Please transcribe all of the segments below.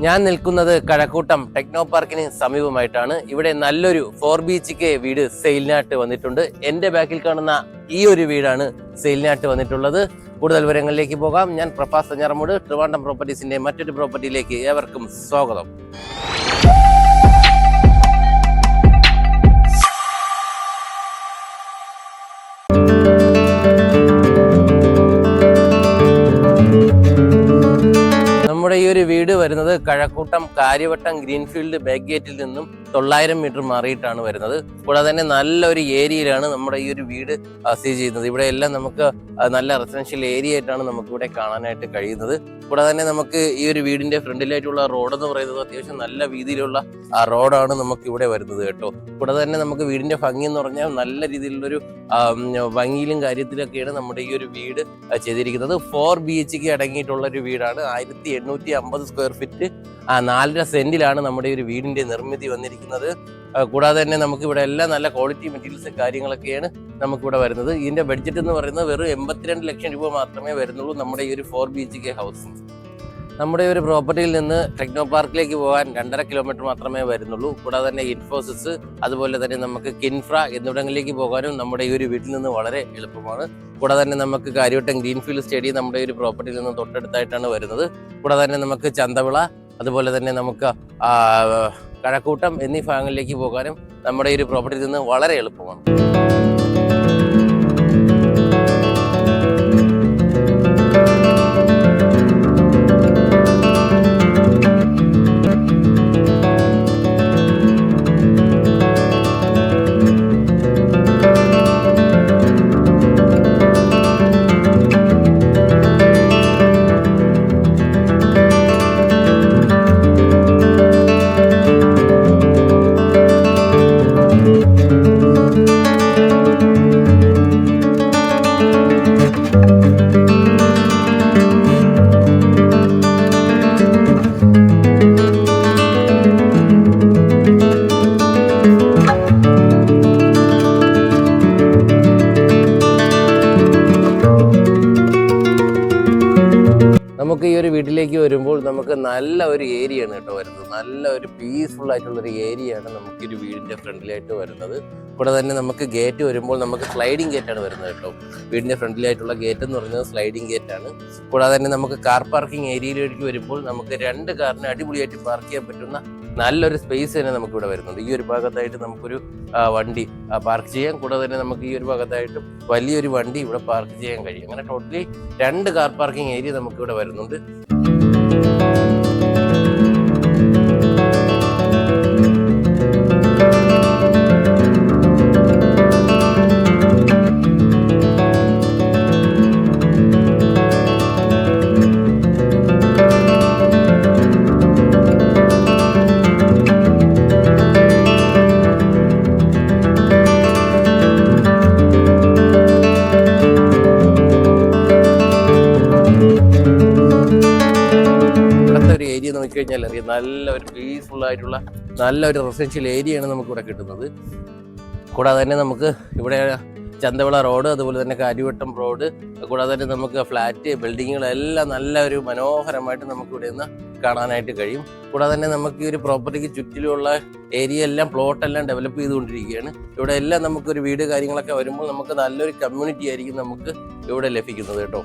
ഞാൻ നിൽക്കുന്നത് കഴക്കൂട്ടം ടെക്നോ പാർക്കിന് സമീപമായിട്ടാണ്. ഇവിടെ നല്ലൊരു 4 BHK വീട് സെയിലിനായിട്ട് വന്നിട്ടുണ്ട്. എന്റെ ബാക്കിൽ കാണുന്ന ഈ ഒരു വീടാണ് സെയിലിനായിട്ട് വന്നിട്ടുള്ളത്. കൂടുതൽ വിവരങ്ങളിലേക്ക് പോകാം. ഞാൻ പ്രഭാസ് തഞ്ഞാറമൂട്, ട്രിവാൻഡ്രം പ്രോപ്പർട്ടീസിന്റെ മറ്റൊരു പ്രോപ്പർട്ടിയിലേക്ക് ഏവർക്കും സ്വാഗതം. നമ്മുടെ ഈ ഒരു വീട് വരുന്നത് കഴക്കൂട്ടം കാര്യവട്ടം ഗ്രീൻഫീൽഡ് ബാക്ക് ഗേറ്റിൽ നിന്നും 900 മീറ്റർ മാറിയിട്ടാണ് വരുന്നത്. കൂടാതെ തന്നെ നല്ലൊരു ഏരിയയിലാണ് നമ്മുടെ ഈ ഒരു വീട് സ്ഥിതി ചെയ്യുന്നത്. ഇവിടെ എല്ലാം നമുക്ക് നല്ല റെസിഡൻഷ്യൽ ഏരിയ ആയിട്ടാണ് നമുക്ക് ഇവിടെ കാണാനായിട്ട് കഴിയുന്നത്. കൂടാതെ തന്നെ നമുക്ക് ഈ ഒരു വീടിന്റെ ഫ്രണ്ടിലായിട്ടുള്ള റോഡ് എന്ന് പറയുന്നത് അത്യാവശ്യം നല്ല വീതിയിലുള്ള റോഡാണ് നമുക്ക് ഇവിടെ വരുന്നത് കേട്ടോ. കൂടാതെ തന്നെ നമുക്ക് വീടിന്റെ ഭംഗി എന്ന് പറഞ്ഞാൽ നല്ല രീതിയിലുള്ളൊരു ഭംഗിയിലും കാര്യത്തിലൊക്കെയാണ് നമ്മുടെ ഈ ഒരു വീട് ചെയ്തിരിക്കുന്നത്. 4 BHK അടങ്ങിയിട്ടുള്ള ഒരു വീടാണ്. 1850 സ്ക്വയർ ഫീറ്റ് 4.5 സെന്റിലാണ് നമ്മുടെ ഈ ഒരു വീടിന്റെ നിർമ്മിതി വന്നിരിക്കുന്നത്. കൂടാതെ തന്നെ നമുക്ക് ഇവിടെ എല്ലാം നല്ല ക്വാളിറ്റി മെറ്റീരിയൽസ് കാര്യങ്ങളൊക്കെയാണ് നമുക്കിവിടെ വരുന്നത്. ഇതിന്റെ ബഡ്ജറ്റ് എന്ന് പറയുന്നത് വെറും 82 ലക്ഷം രൂപ മാത്രമേ വരുന്നുള്ളൂ നമ്മുടെ ഈ ഒരു 4 BHK ഹൗസ്. നമ്മുടെ ഒരു പ്രോപ്പർട്ടിയിൽ നിന്ന് ടെക്നോ പാർക്കിലേക്ക് പോകാൻ 2.5 കിലോമീറ്റർ മാത്രമേ വരുന്നുള്ളൂ. കൂടാതെ തന്നെ ഇൻഫോസിസ്, അതുപോലെ തന്നെ നമുക്ക് കിൻഫ്ര എന്നിവിടങ്ങളിലേക്ക് പോകാനും നമ്മുടെ ഈ ഒരു വീട്ടിൽ നിന്ന് വളരെ എളുപ്പമാണ്. കൂടാതെ തന്നെ നമുക്ക് കാര്യവട്ടം ഗ്രീൻഫീൽഡ് സ്റ്റേഡിയം നമ്മുടെ ഒരു പ്രോപ്പർട്ടിയിൽ നിന്ന് തൊട്ടടുത്തായിട്ടാണ് വരുന്നത്. കൂടാതെ തന്നെ നമുക്ക് ചന്തവിള, അതുപോലെ തന്നെ നമുക്ക് കഴക്കൂട്ടം എന്നീ ഭാഗങ്ങളിലേക്ക് പോകാനും നമ്മുടെ ഈ ഒരു പ്രോപ്പർട്ടിയിൽ നിന്ന് വളരെ എളുപ്പമാണ്. നമുക്ക് ഈ ഒരു വീട്ടിലേക്ക് വരുമ്പോൾ നമുക്ക് നല്ല ഒരു ഏരിയ ആണ് കേട്ടോ വരുന്നത്. നല്ല ഒരു പീസ്ഫുൾ ആയിട്ടുള്ളൊരു ഏരിയ ആണ് നമുക്ക് ഈ ഒരു വീടിന്റെ ഫ്രണ്ടിലായിട്ട് വരുന്നത്. കൂടെ തന്നെ നമുക്ക് ഗേറ്റ് വരുമ്പോൾ നമുക്ക് സ്ലൈഡിങ് ഗേറ്റ് ആണ് വരുന്നത് കേട്ടോ. വീടിന്റെ ഫ്രണ്ടിലായിട്ടുള്ള ഗേറ്റ് എന്ന് പറയുന്നത് സ്ലൈഡിങ് ഗേറ്റ് ആണ്. കൂടാതെ തന്നെ നമുക്ക് കാർ പാർക്കിംഗ് ഏരിയയിലേക്ക് വരുമ്പോൾ നമുക്ക് 2 കാറിന് അടിപൊളിയായിട്ട് പാർക്ക് ചെയ്യാൻ പറ്റുന്ന നല്ലൊരു സ്പേസ് തന്നെ നമുക്ക് ഇവിടെ വരുന്നുണ്ട്. ഈ ഒരു ഭാഗത്തായിട്ട് നമുക്കൊരു വണ്ടി പാർക്ക് ചെയ്യാം. കൂടാതെ തന്നെ നമുക്ക് ഈ ഒരു ഭാഗത്തായിട്ട് വലിയൊരു വണ്ടി ഇവിടെ പാർക്ക് ചെയ്യാൻ കഴിയും. അങ്ങനെ ടോട്ടലി 2 കാർ പാർക്കിംഗ് ഏരിയ നമുക്ക് ഇവിടെ വരുന്നുണ്ട്. ഏരിയ നോക്കിക്കഴിഞ്ഞാൽ അറിയാം, നല്ല ഒരു പീസ്ഫുൾ ആയിട്ടുള്ള നല്ലൊരു റെസിഡൻഷ്യൽ ഏരിയയാണ് നമുക്ക് ഇവിടെ കിട്ടുന്നത്. കൂടാതെ തന്നെ നമുക്ക് ഇവിടെ ചന്തവിള റോഡ്, അതുപോലെ തന്നെ കാര്യവട്ടം റോഡ്, കൂടാതെ തന്നെ നമുക്ക് ഫ്ലാറ്റ് ബിൽഡിങ്ങുകളെല്ലാം നല്ല ഒരു മനോഹരമായിട്ട് നമുക്ക് ഇവിടെ നിന്ന് കാണാനായിട്ട് കഴിയും. കൂടാതെ തന്നെ നമുക്ക് ഈ ഒരു പ്രോപ്പർട്ടിക്ക് ചുറ്റിലുള്ള ഏരിയ എല്ലാം പ്ലോട്ടെല്ലാം ഡെവലപ്പ് ചെയ്തുകൊണ്ടിരിക്കുകയാണ്. ഇവിടെ എല്ലാം നമുക്കൊരു വീട് കാര്യങ്ങളൊക്കെ വരുമ്പോൾ നമുക്ക് നല്ലൊരു കമ്മ്യൂണിറ്റി ആയിരിക്കും നമുക്ക് ഇവിടെ ലഭിക്കുന്നത് കേട്ടോ.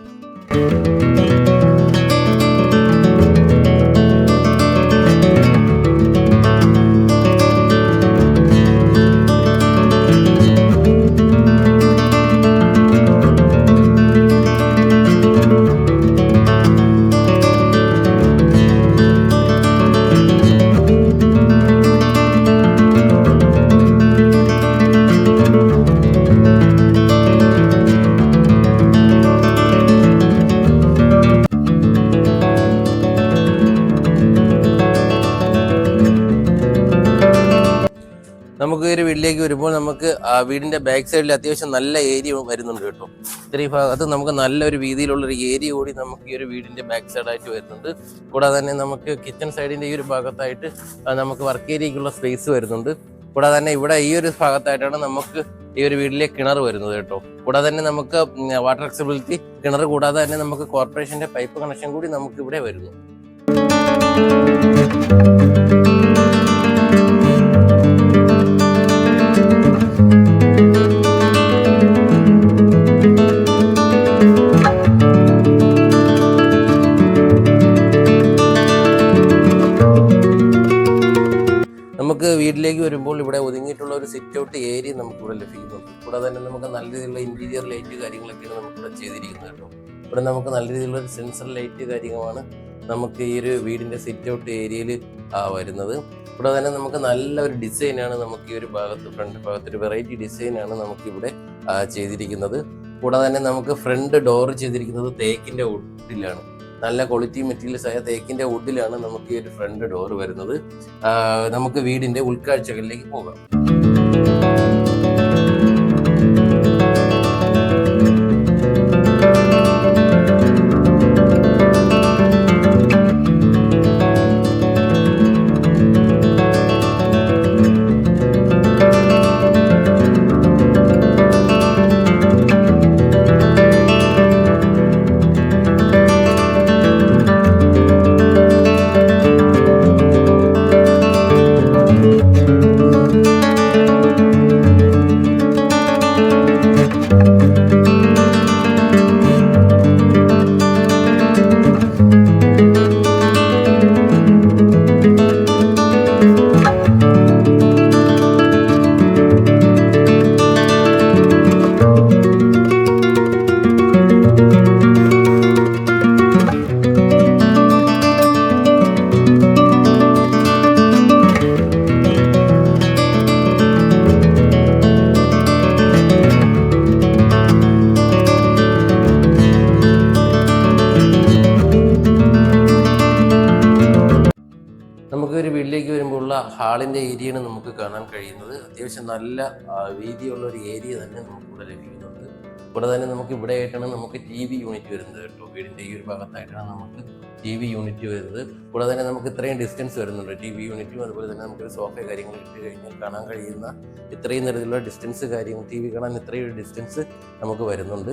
നമുക്ക് ഒരു വീട്ടിലേക്ക് വരുമ്പോൾ നമുക്ക് വീടിന്റെ ബാക്ക് സൈഡിൽ അത്യാവശ്യം നല്ല ഏരിയ വരുന്നുണ്ട് കേട്ടോ. ഇത്രയും ഭാഗത്ത് നമുക്ക് നല്ലൊരു വീതിയിലുള്ളൊരു ഏരിയ കൂടി നമുക്ക് ഈ ഒരു വീടിന്റെ ബാക്ക് സൈഡായിട്ട് വരുന്നുണ്ട്. കൂടാതെ തന്നെ നമുക്ക് കിച്ചൺ സൈഡിന്റെ ഈ ഒരു ഭാഗത്തായിട്ട് നമുക്ക് വർക്ക് ഏരിയക്കുള്ള സ്പേസ് വരുന്നുണ്ട്. കൂടാതെ തന്നെ ഇവിടെ ഈ ഒരു ഭാഗത്തായിട്ടാണ് നമുക്ക് ഈ ഒരു വീട്ടിലെ കിണർ വരുന്നത് കേട്ടോ. കൂടാതെ തന്നെ നമുക്ക് വാട്ടർ അക്സസിബിലിറ്റി കിണർ കൂടാതെ തന്നെ നമുക്ക് കോർപ്പറേഷന്റെ പൈപ്പ് കണക്ഷൻ കൂടി നമുക്ക് ഇവിടെ വരുന്നു. നമുക്ക് വീട്ടിലേക്ക് വരുമ്പോൾ ഇവിടെ ഒതുങ്ങിയിട്ടുള്ള ഒരു സിറ്റ് ഔട്ട് ഏരിയ നമുക്ക് ഇവിടെ ലഭിക്കുന്നുണ്ട്. കൂടാതെ തന്നെ നമുക്ക് നല്ല രീതിയിലുള്ള ഇന്റീരിയർ ലൈറ്റ് കാര്യങ്ങളൊക്കെയാണ് നമുക്കിവിടെ ചെയ്തിരിക്കുന്നത് കേട്ടോ. ഇവിടെ നമുക്ക് നല്ല രീതിയിലുള്ള ഒരു സെൻസർ ലൈറ്റ് കാര്യങ്ങളാണ് നമുക്ക് ഈ ഒരു വീടിന്റെ സിറ്റ് ഔട്ട് ഏരിയയിൽ വരുന്നത്. കൂടാതെ തന്നെ നമുക്ക് നല്ല ഒരു ഡിസൈനാണ് നമുക്ക് ഈ ഒരു ഭാഗത്ത് ഫ്രണ്ട് ഭാഗത്ത് ഒരു വെറൈറ്റി ഡിസൈനാണ് നമുക്ക് ഇവിടെ ചെയ്തിരിക്കുന്നത്. കൂടാതെ തന്നെ നമുക്ക് ഫ്രണ്ട് ഡോർ ചെയ്തിരിക്കുന്നത് തേക്കിന്റെ വുഡിലാണ്. നല്ല ക്വാളിറ്റി മെറ്റീരിയൽസ് ആയ തേക്കിന്റെ വുഡിലാണ് നമുക്ക് ഈ ഒരു ഫ്രണ്ട് ഡോർ വരുന്നത്. നമുക്ക് വീടിന്റെ ഉൾക്കാഴ്ചകളിലേക്ക് പോകാം. നമുക്ക് ഒരു വീട്ടിലേക്ക് വരുമ്പോൾ ഉള്ള ഹാളിന്റെ ഏരിയയാണ് നമുക്ക് കാണാൻ കഴിയുന്നത്. അത്യാവശ്യം നല്ല വീതിയുള്ള ഒരു ഏരിയ തന്നെ നമുക്ക് ഇവിടെ ലഭിക്കുന്നുണ്ട്. ഇവിടെ തന്നെ നമുക്ക് ഇവിടെ ആയിട്ടാണ് നമുക്ക് TV യൂണിറ്റ് വരുന്നത് കേട്ടോ. വീടിന്റെ ഈ ഒരു ഭാഗത്തായിട്ടാണ് നമുക്ക് TV യൂണിറ്റ് വരുന്നത്. കൂടാതെ തന്നെ നമുക്ക് ഇത്രയും ഡിസ്റ്റൻസ് വരുന്നുണ്ട് TV യൂണിറ്റും. അതുപോലെ തന്നെ നമുക്കൊരു സോഫ കാര്യങ്ങൾ ഇട്ട് കഴിഞ്ഞാൽ കാണാൻ കഴിയുന്ന ഇത്രയും തരത്തിലുള്ള ഡിസ്റ്റൻസ് കാര്യങ്ങൾ TV കാണാൻ ഇത്രയും ഡിസ്റ്റൻസ് നമുക്ക് വരുന്നുണ്ട്.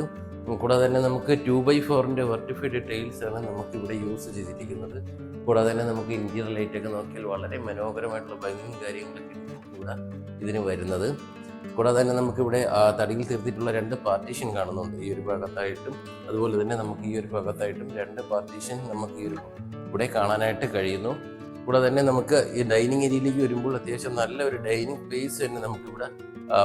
കൂടാതെ തന്നെ നമുക്ക് 2x4 വെർട്ടിഫൈഡ് ടൈൽസ് ആണ് നമുക്ക് ഇവിടെ യൂസ് ചെയ്തിരിക്കുന്നത്. കൂടാതെ തന്നെ നമുക്ക് ഇന്റീരിയർ ലൈറ്റ് ഒക്കെ നോക്കിയാൽ വളരെ മനോഹരമായിട്ടുള്ള ഭംഗിയും കാര്യങ്ങളൊക്കെ ഇവിടെ ഇതിന് വരുന്നത്. കൂടാതെ തന്നെ നമുക്കിവിടെ തടിയിൽ തീർത്തിട്ടുള്ള 2 പാർട്ടീഷൻ കാണുന്നുണ്ട് ഈ ഒരു ഭാഗത്തായിട്ടും. അതുപോലെ തന്നെ നമുക്ക് ഈ ഒരു ഭാഗത്തായിട്ടും 2 പാർട്ടീഷൻ നമുക്ക് ഈ ഒരു ഇവിടെ കാണാനായിട്ട് കഴിയുന്നു. കൂടാതെ തന്നെ നമുക്ക് ഈ ഡൈനിങ് ഏരിയയിലേക്ക് വരുമ്പോൾ അത്യാവശ്യം നല്ല ഒരു ഡൈനിങ് സ്പേസ് തന്നെ നമുക്കിവിടെ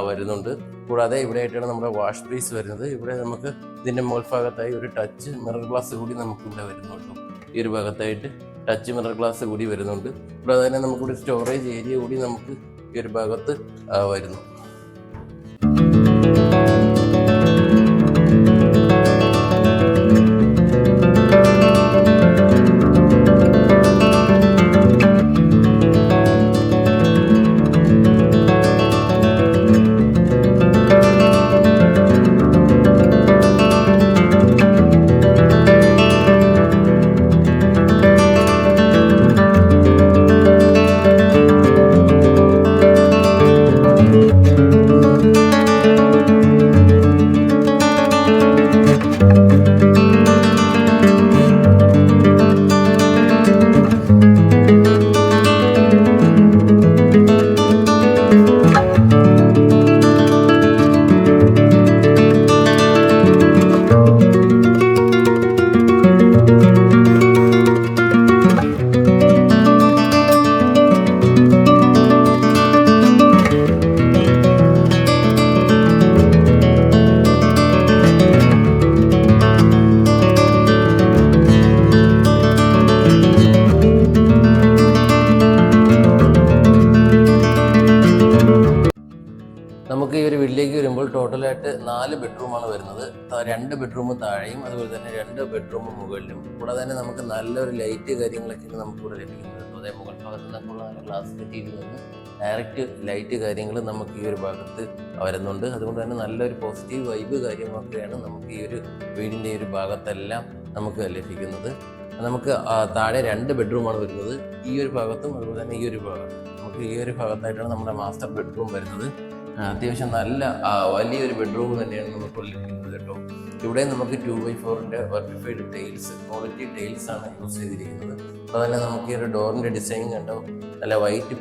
വരുന്നുണ്ട്. കൂടാതെ ഇവിടെ ആയിട്ടാണ് നമ്മുടെ വാഷ് സ്പേസ് വരുന്നത്. ഇവിടെ നമുക്ക് ഇതിൻ്റെ മുകൾ ഭാഗത്തായി ഒരു ടച്ച് മിറർ ഗ്ലാസ് കൂടി നമുക്കിവിടെ വരുന്നുണ്ട്. ഈ ഒരു ഭാഗത്തായിട്ട് ടച്ച് മിറർ ഗ്ലാസ് കൂടി വരുന്നുണ്ട്. കൂടാതെ തന്നെ നമുക്കിവിടെ സ്റ്റോറേജ് ഏരിയ കൂടി നമുക്ക് ഈ ഒരു ഭാഗത്ത് വരുന്നു. നമുക്ക് ഈ ഒരു വീട്ടിലേക്ക് വരുമ്പോൾ ടോട്ടലായിട്ട് 4 ബെഡ്റൂമാണ് വരുന്നത്. 2 ബെഡ്റൂം താഴെയും അതുപോലെ തന്നെ 2 ബെഡ്റൂം മുകളിലും. കൂടാതെ തന്നെ നമുക്ക് നല്ലൊരു ലൈറ്റ് കാര്യങ്ങളൊക്കെയാണ് നമുക്കിവിടെ ലഭിക്കുന്നത്. അതേ മുകൾ ഭാഗത്ത് നിന്നൊക്കെയുള്ള നല്ല ഗ്ലാസ് മെറ്റീരിയൽ നിന്ന് ഡയറക്റ്റ് ലൈറ്റ് കാര്യങ്ങൾ നമുക്ക് ഈ ഒരു ഭാഗത്ത് വരുന്നുണ്ട്. അതുകൊണ്ട് തന്നെ നല്ലൊരു പോസിറ്റീവ് വൈബ് കാര്യങ്ങളൊക്കെയാണ് നമുക്ക് ഈ ഒരു വീടിൻ്റെ ഈ ഒരു ഭാഗത്തെല്ലാം നമുക്ക് ലഭിക്കുന്നത്. നമുക്ക് താഴെ 2 ബെഡ്റൂമാണ് വരുന്നത്. ഈ ഒരു ഭാഗത്തും അതുപോലെ തന്നെ ഈ ഒരു ഭാഗത്തും. നമുക്ക് ഈ ഒരു ഭാഗത്തായിട്ടാണ് നമ്മുടെ മാസ്റ്റർ ബെഡ്റൂം വരുന്നത്. അത്യാവശ്യം നല്ല വലിയൊരു ബെഡ്റൂം തന്നെയാണ് നമുക്ക് ലഭിക്കുന്നത് കേട്ടോ. ഇവിടെ നമുക്ക് 2x4 vitrified tiles, quality tiles ആണ് യൂസ് ചെയ്തിരിക്കുന്നത്. അപ്പോൾ തന്നെ നമുക്ക് ഈ ഒരു ഡോറിൻ്റെ ഡിസൈൻ കണ്ടോ, നല്ല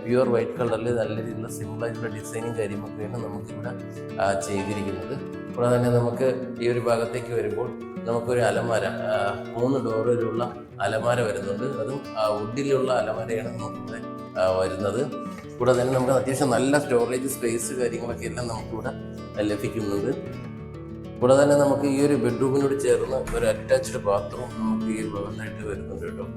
പ്യുവർ വൈറ്റ് കളറിൽ നല്ല രീതിയിലുള്ള സിമ്പിളായിട്ടുള്ള ഡിസൈനും കാര്യമൊക്കെയാണ് നമുക്കിവിടെ ചെയ്തിരിക്കുന്നത്. കൂടാതെ തന്നെ നമുക്ക് ഈ ഒരു ഭാഗത്തേക്ക് വരുമ്പോൾ നമുക്കൊരു അലമാര, 3 ഡോറിലുള്ള അലമാര വരുന്നുണ്ട്. അതും വുഡിലുള്ള അലമാരയാണ് നമുക്കിവിടെ വരുന്നത്. കൂടാതെ തന്നെ നമുക്ക് അത്യാവശ്യം നല്ല സ്റ്റോറേജ് സ്പേസ് കാര്യങ്ങളൊക്കെ എല്ലാം നമുക്കിവിടെ ലഭിക്കുന്നുണ്ട്. കൂടാതെ തന്നെ നമുക്ക് ഈ ഒരു ബെഡ്റൂമിനോട് ചേർന്ന് ഒരു അറ്റാച്ച്ഡ് ബാത്റൂം നമുക്ക് ഈ ഭാഗത്തായിട്ട് വരുന്നുണ്ട് കേട്ടോ.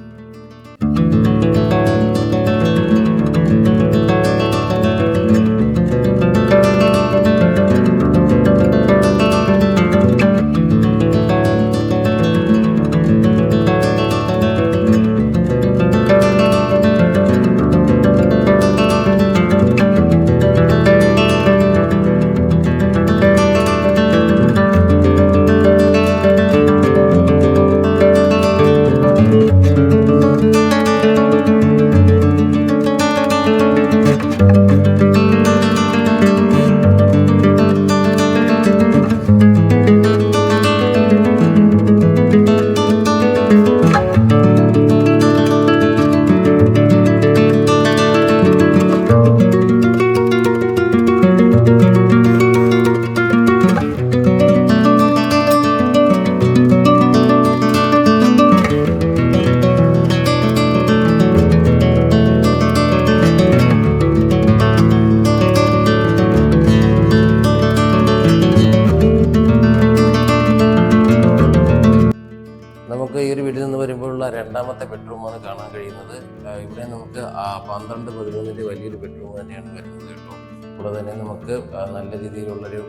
നമുക്ക് ഈ ഒരു വീട്ടിൽ നിന്ന് വരുമ്പോഴുള്ള രണ്ടാമത്തെ ബെഡ്റൂമാണ് കാണാൻ കഴിയുന്നത്. ഇവിടെ നമുക്ക് 12-13 വലിയൊരു ബെഡ്റൂം തന്നെയാണ് വരുന്നത് കേട്ടോ. കൂടെ തന്നെ നമുക്ക് നല്ല രീതിയിലുള്ളൊരു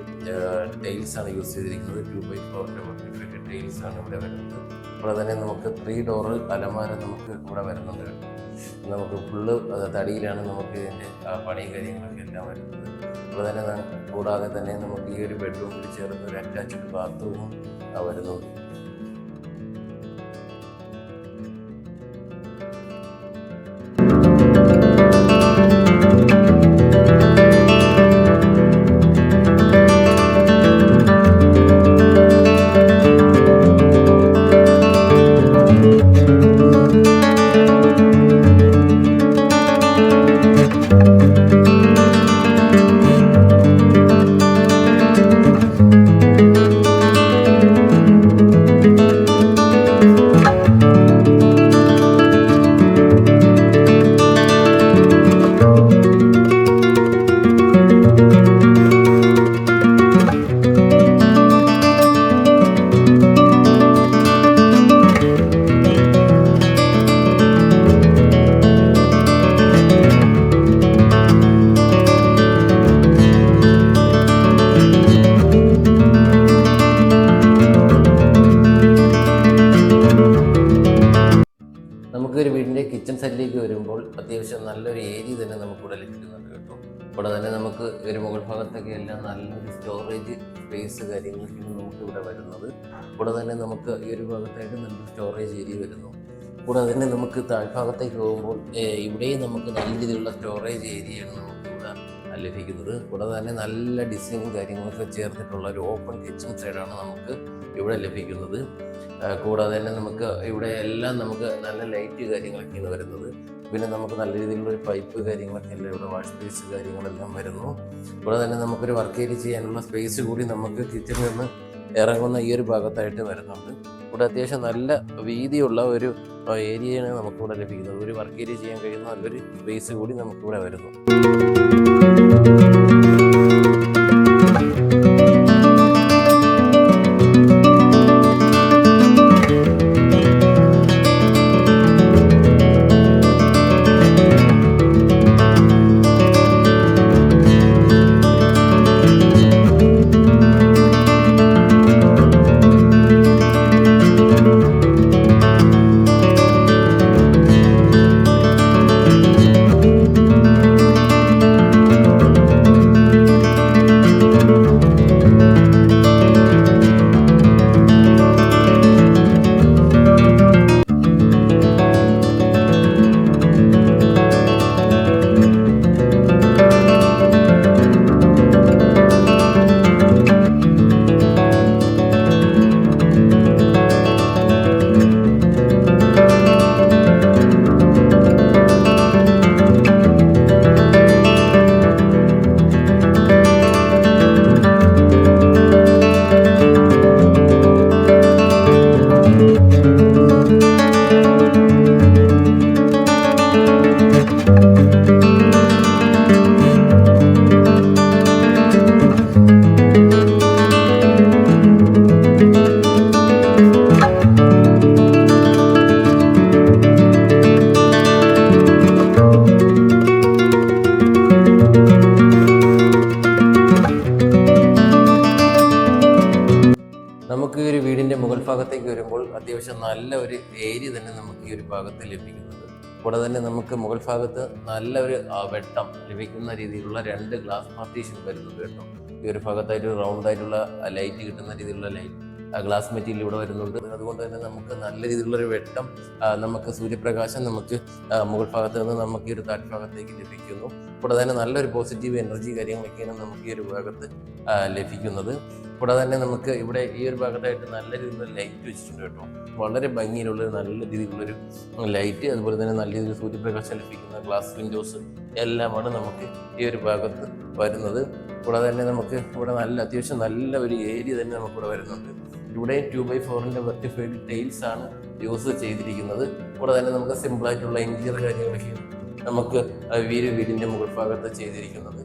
ടൈൽസ് ആണ് യൂസ് ചെയ്തിരിക്കുന്നത്. 2x4 വെർട്ടിഫൈഡ് ടൈൽസ് ആണ് ഇവിടെ വരുന്നത്. കൂടെ തന്നെ നമുക്ക് 3 ഡോറ് അലമാര നമുക്ക് ഇവിടെ വരുന്നുണ്ട്. നമുക്ക് ഫുള്ള് തടിയിലാണ് നമുക്ക് ഇതിൻ്റെ പണി കാര്യങ്ങളൊക്കെ എല്ലാം വരുന്നത്. കൂടാതെ തന്നെ നമുക്ക് ഈ ഒരു ബെഡ്റൂമിൽ ചേർന്ന് ഒരു അറ്റാച്ച്ഡ് ബാത്റൂമും വരുന്നുണ്ട്. നമുക്കൊരു വീടിൻ്റെ കിച്ചൺ സൈഡിലേക്ക് വരുമ്പോൾ അത്യാവശ്യം നല്ലൊരു ഏരിയ തന്നെ നമുക്കിവിടെ ലഭിക്കുന്നുണ്ട് കേട്ടോ. ഇവിടെ തന്നെ നമുക്ക് ഒരു മുകൾ ഭാഗത്തൊക്കെ എല്ലാം നല്ലൊരു സ്റ്റോറേജ് സ്പേസ് കാര്യങ്ങളൊക്കെയാണ് നമുക്കിവിടെ വരുന്നത്. കൂടെ തന്നെ നമുക്ക് ഈ ഒരു ഭാഗത്തായിട്ട് നല്ലൊരു സ്റ്റോറേജ് ഏരിയ വരുന്നു. കൂടാതെ തന്നെ നമുക്ക് താഴ്ഭാഗത്തേക്ക് പോകുമ്പോൾ ഇവിടെയും നമുക്ക് നല്ല രീതിയിലുള്ള സ്റ്റോറേജ് ഏരിയയാണ് നമുക്കിവിടെ ലഭിക്കുന്നത്. കൂടാതെ തന്നെ നല്ല ഡിസൈനും കാര്യങ്ങളൊക്കെ ചേർത്തിട്ടുള്ള ഒരു ഓപ്പൺ കിച്ചൺ സൈഡാണ് നമുക്ക് ഇവിടെ ലഭിക്കുന്നത്. കൂടാതെ തന്നെ നമുക്ക് ഇവിടെ എല്ലാം നമുക്ക് നല്ല ലൈറ്റ് കാര്യങ്ങളൊക്കെയാണ് വരുന്നത്. പിന്നെ നമുക്ക് നല്ല രീതിയിലുള്ള ഒരു പൈപ്പ് കാര്യങ്ങളൊക്കെ എല്ലാം ഇവിടെ വാഷ് സ്പേസ് കാര്യങ്ങളെല്ലാം വരുന്നു. കൂടാതെ തന്നെ നമുക്കൊരു വർക്ക് ഏരിയ ചെയ്യാനുള്ള സ്പേസ് കൂടി നമുക്ക് കിച്ചണിൽ നിന്ന് ഇറങ്ങുന്ന ഈ ഒരു ഭാഗത്തായിട്ട് വരുന്നുണ്ട്. ഇവിടെ അത്യാവശ്യം നല്ല വീതിയുള്ള ഒരു ഏരിയയാണ് നമുക്കിവിടെ ലഭിക്കുന്നത്. ഒരു വർക്ക് ഏരിയ ചെയ്യാൻ കഴിയുന്ന നല്ലൊരു സ്പേസ് കൂടി നമുക്കിവിടെ വരുന്നു. നമുക്ക് ഈ ഒരു വീടിൻ്റെ മുകൾ ഭാഗത്തേക്ക് വരുമ്പോൾ അത്യാവശ്യം നല്ല ഒരു ഏരിയ തന്നെ നമുക്ക് ഈ ഒരു ഭാഗത്ത് ലഭിക്കുന്നുണ്ട്. കൂടാതെ തന്നെ നമുക്ക് മുകൾ ഭാഗത്ത് നല്ല ഒരു വെട്ടം ലഭിക്കുന്ന രീതിയിലുള്ള 2 ഗ്ലാസ് പാർട്ടീഷൻ വരുന്നുണ്ട് കേട്ടോ. ഈ ഒരു ഭാഗത്തായിട്ട് റൗണ്ട് ആയിട്ടുള്ള ലൈറ്റ് കിട്ടുന്ന രീതിയിലുള്ള ഗ്ലാസ് മെറ്റീരിയൽ ഇവിടെ വരുന്നുണ്ട്. അതുകൊണ്ട് തന്നെ നമുക്ക് നല്ല രീതിയിലുള്ളൊരു വെട്ടം, നമുക്ക് സൂര്യപ്രകാശം നമുക്ക് മുകൾ ഭാഗത്ത് നിന്ന് നമുക്ക് ഈ ഒരു താഴ്ഭാഗത്തേക്ക് ലഭിക്കുന്നു. കൂടാതെ തന്നെ നല്ലൊരു പോസിറ്റീവ് എനർജി കാര്യങ്ങളൊക്കെയാണ് നമുക്ക് ഈ ഒരു ഭാഗത്ത് ലഭിക്കുന്നത്. കൂടാതെ തന്നെ നമുക്ക് ഇവിടെ ഈ ഒരു ഭാഗത്തായിട്ട് നല്ല രീതിയിലുള്ള ലൈറ്റ് വെച്ചിട്ടുണ്ട് കേട്ടോ. വളരെ ഭംഗിയിലുള്ള നല്ല രീതിയിലുള്ളൊരു ലൈറ്റ്, അതുപോലെ തന്നെ നല്ല രീതിയിൽ സൂര്യപ്രകാശം ലഭിക്കുന്ന ഗ്ലാസ് വിൻഡോസ് എല്ലാമാണ് നമുക്ക് ഈ ഒരു ഭാഗത്ത് വരുന്നത്. കൂടാതെ തന്നെ നമുക്ക് ഇവിടെ അത്യാവശ്യം നല്ല ഒരു ഏരിയ തന്നെ നമുക്കിവിടെ വരുന്നുണ്ട്. ഇവിടെ 2x4 വെർട്ടിഫൈഡ് ടൈൽസ് ആണ് യൂസ് ചെയ്തിരിക്കുന്നത്. കൂടാതെ തന്നെ നമുക്ക് സിമ്പിളായിട്ടുള്ള ഇന്റീരിയർ കാര്യങ്ങളൊക്കെ നമുക്ക് വീടിൻ്റെ മുകൾ ഭാഗത്ത് ചെയ്തിരിക്കുന്നത്.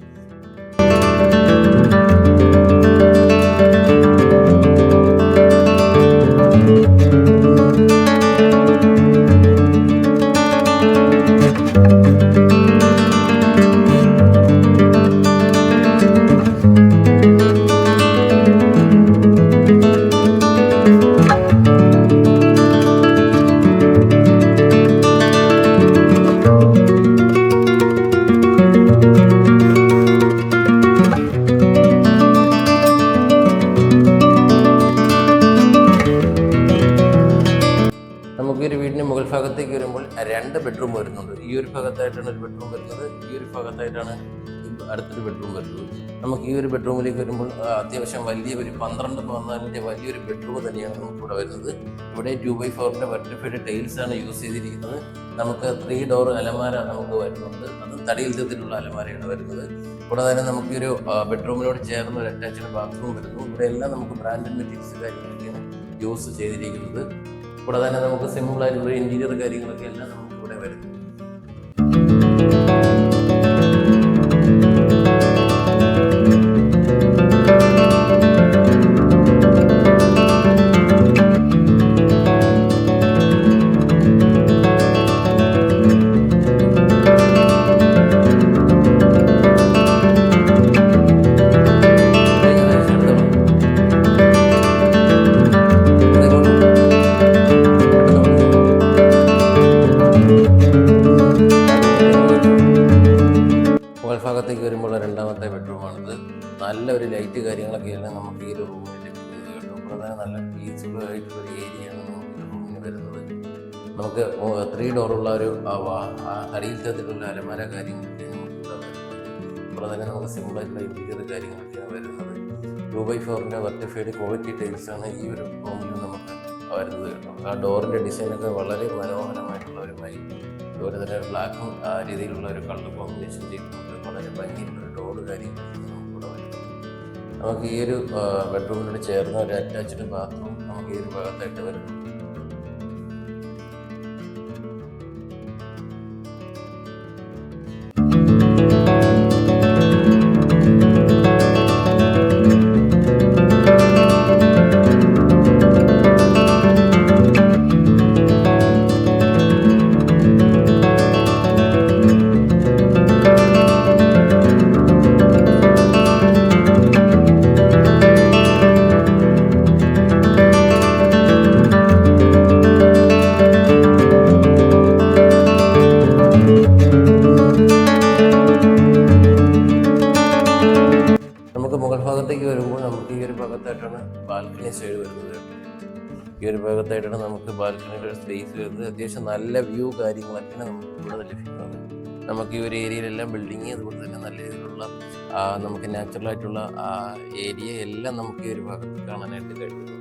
നമുക്കൊരു വീടിൻ്റെ മുകൾ ഭാഗത്തേക്ക് വരുമ്പോൾ 2 ബെഡ്റൂം വരുന്നുണ്ട്. ഈ ഒരു ഭാഗത്തായിട്ടാണ് ഒരു ബെഡ്റൂം വരുന്നത്, ഈ ഒരു ഭാഗത്തായിട്ടാണ് അടുത്തൊരു ബെഡ്റൂം വരുന്നത്. നമുക്ക് ഈ ഒരു ബെഡ്റൂമിലേക്ക് വരുമ്പോൾ അത്യാവശ്യം വലിയ ഒരു 12x14 വലിയൊരു ബെഡ്റൂം തന്നെയാണ് നമുക്കിവിടെ വരുന്നത്. ഇവിടെ 2x4 വെർട്ടിഫൈഡ് ടൈൽസ് ആണ് യൂസ് ചെയ്തിരിക്കുന്നത്. നമുക്ക് 3 ഡോർ അലമാര നമുക്ക് വരുന്നുണ്ട്. അത് തടിയിൽ തീർത്തിട്ടുള്ള അലമാരയാണ് വരുന്നത്. കൂടാതെ തന്നെ നമുക്കൊരു ബെഡ്റൂമിനോട് ചേർന്ന് ഒരു അറ്റാച്ച്ഡ് ബാത്റൂം വരുന്നു. ഇവിടെ എല്ലാം നമുക്ക് ബ്രാൻഡഡ് മെറ്റീരിയൽസ് കാര്യങ്ങളൊക്കെയാണ് യൂസ് ചെയ്തിരിക്കുന്നത്. കൂടാതെ തന്നെ നമുക്ക് സിമ്പിളായിട്ടുള്ള ഇന്റീരിയർ കാര്യങ്ങളൊക്കെ എല്ലാം നമുക്ക് ഇവിടെ വരുന്നു. ഭാഗത്തേക്ക് വരുമ്പോൾ രണ്ടാമത്തെ ബെഡ്റൂമാണിത്. നല്ലൊരു ലൈറ്റ് കാര്യങ്ങളൊക്കെയാണ് നമുക്ക് ഈ ഒരു റൂമിൽ ലഭിക്കുന്നത് കേട്ടോ. കൂടാതെ നല്ല പീസ്ഫുൾ ആയിട്ടുള്ളൊരു ഏരിയയാണ് നമുക്ക് ഈ റൂമിന് വരുന്നത്. നമുക്ക് 3 ഡോറുള്ള ഒരു തടിയിൽ തരത്തിലുള്ള അലമാര കാര്യങ്ങളൊക്കെ നമുക്ക് ഇവിടെ വരുന്നത്. കൂടാതെ തന്നെ നമുക്ക് സിമ്പിളായിട്ടുള്ള ഇന്റീരിയർ കാര്യങ്ങളൊക്കെയാണ് വരുന്നത്. 2x4 വെർട്ടിഫൈഡ് ക്വാളിറ്റി ടൈൽസാണ് ഈ ഒരു റൂമിൽ നമുക്ക് വരുന്നത് കേട്ടോ. ആ ഡോറിൻ്റെ ഡിസൈനൊക്കെ വളരെ മനോഹരമായിട്ടുള്ള ഒരു വൈറ്റ്, അതുപോലെ തന്നെ ബ്ലാക്കും ആ രീതിയിലുള്ള ഒരു കളർ കോമ്പിനേഷൻ ചെയ്തിട്ടുണ്ട്. വളരെ ഭംഗിയുള്ളൊരു ഡോറ് കാര്യങ്ങളൊക്കെ നമുക്കിവിടെ വരുന്നത്. നമുക്ക് ഈ ഒരു ബെഡ്റൂമിനോട് ചേർന്ന ഒരു അറ്റാച്ച്ഡ് ബാത്റൂം നമുക്ക് ഈ ഒരു ഭാഗത്തായിട്ട് വരുന്നു. നമുക്ക് മുകൾ ഭാഗത്തേക്ക് വരുമ്പോൾ നമുക്ക് ഈ ഒരു ഭാഗത്തായിട്ടാണ് ബാൽക്കണി സൈഡ് വരുന്നത്. ഈ ഒരു ഭാഗത്തായിട്ടാണ് നമുക്ക് ബാൽക്കണിയുടെ ഒരു സ്പേസ് വരുന്നത്. അത്യാവശ്യം നല്ല വ്യൂ കാര്യങ്ങളൊക്കെയാണ് നമുക്ക് ഇവിടെ ലഭിക്കുന്നത്. നമുക്ക് ഈ ഒരു ഏരിയയിലെല്ലാം ബിൽഡിങ്, അതുപോലെ തന്നെ നല്ല രീതിയിലുള്ള നമുക്ക് നാച്ചുറലായിട്ടുള്ള ഏരിയ എല്ലാം നമുക്ക് ഈ ഒരു ഭാഗത്ത് കാണാനായിട്ട് കഴിയുന്നു.